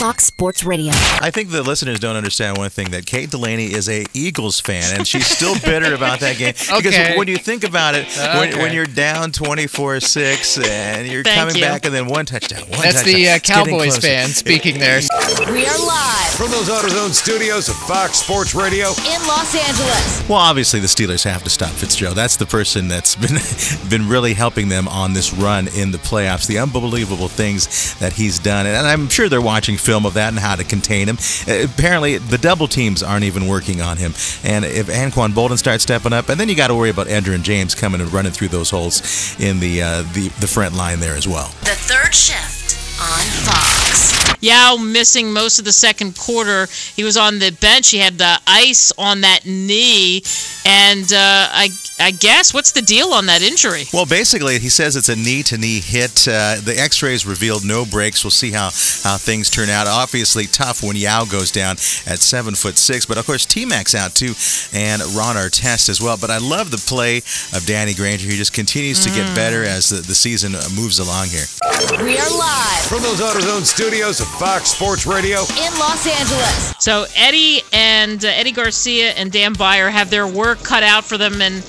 Fox Sports Radio. I think the listeners don't understand one thing, that Kate Delaney is a Eagles fan, and she's still bitter about that game. Because when you think about it, when you're down 24-6 and you're coming back and then one touchdown, That's the Cowboys fan speaking there. We are live from those AutoZone studios of Fox Sports Radio in Los Angeles. Well, obviously the Steelers have to stop Fitzgerald. That's the person that's been really helping them on this run in the playoffs. The unbelievable things that he's done, and I'm sure they're watching film of that and how to contain him. Apparently, the double teams aren't even working on him. And if Anquan Bolden starts stepping up, and then you got to worry about Edgerrin James coming and running through those holes in the front line there as well. The third shift on Fox. Yao missing most of the second quarter. He was on the bench. He had the ice on that knee. And I guess, what's the deal on that injury? Well, basically, he says it's a knee-to-knee hit. The x-rays revealed no breaks. We'll see how things turn out. Obviously, tough when Yao goes down at 7'6". But, of course, T-Mac's out, too, and Ron Artest as well. But I love the play of Danny Granger. He just continues to get better as the season moves along here. We are live from those AutoZone studios of Fox Sports Radio in Los Angeles. So Eddie Garcia and Dan Beyer have their work cut out for them, and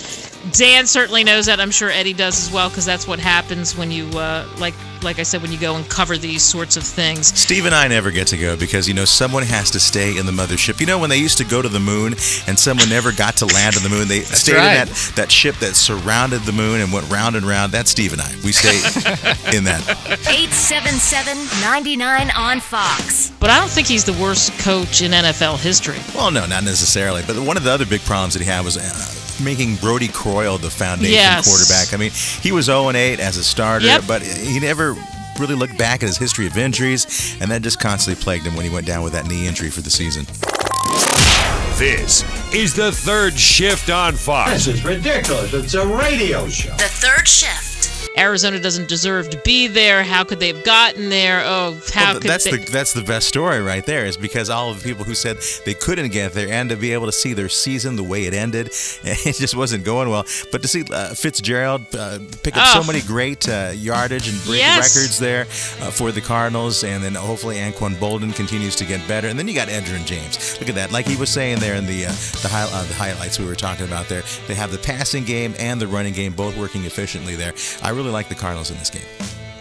Dan certainly knows that. I'm sure Eddie does as well, because that's what happens when you, like I said, when you go and cover these sorts of things. Steve and I never get to go because, someone has to stay in the mothership. When they used to go to the moon and someone never got to land on the moon, they stayed in that ship that surrounded the moon and went round and round. That's Steve and I. We stay in that. 877-99 on Fox. But I don't think he's the worst coach in NFL history. Well, no, not necessarily. But one of the other big problems that he had was making Brody Croyle the foundation quarterback. I mean, he was 0-8 as a starter, but he never really looked back at his history of injuries, and that just constantly plagued him when he went down with that knee injury for the season. This is the third shift on Fox. This is ridiculous. It's a radio show. The third shift. Arizona doesn't deserve to be there. How could they have gotten there? That's the best story right there, is because all of the people who said they couldn't get there and to be able to see their season the way it ended, it just wasn't going well. But to see Fitzgerald pick up so many great yardage and break records there for the Cardinals, and then hopefully Anquan Bolden continues to get better. And then you got Edgerrin James. Look at that. Like he was saying there in the highlights we were talking about there, they have the passing game and the running game both working efficiently there. I really like the Cardinals in this game.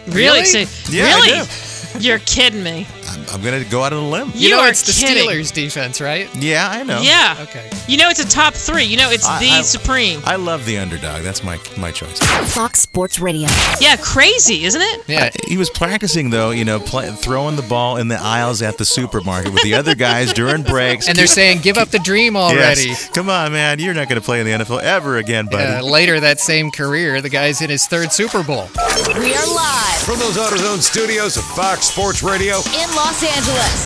Really? Yeah, really? I do. You're kidding me. I'm going to go out on a limb. You know it's the Steelers defense, right? Yeah, I know. Yeah. Okay. It's a top three. It's the supreme. I love the underdog. That's my choice. Fox Sports Radio. Yeah, crazy, isn't it? Yeah. He was practicing, though, throwing the ball in the aisles at the supermarket with the other guys during breaks. And they're saying, give up the dream already. Yes. Come on, man. You're not going to play in the NFL ever again, buddy. Later that same career, the guy's in his third Super Bowl. We are live from those AutoZone studios of Fox Sports Radio in Los Angeles.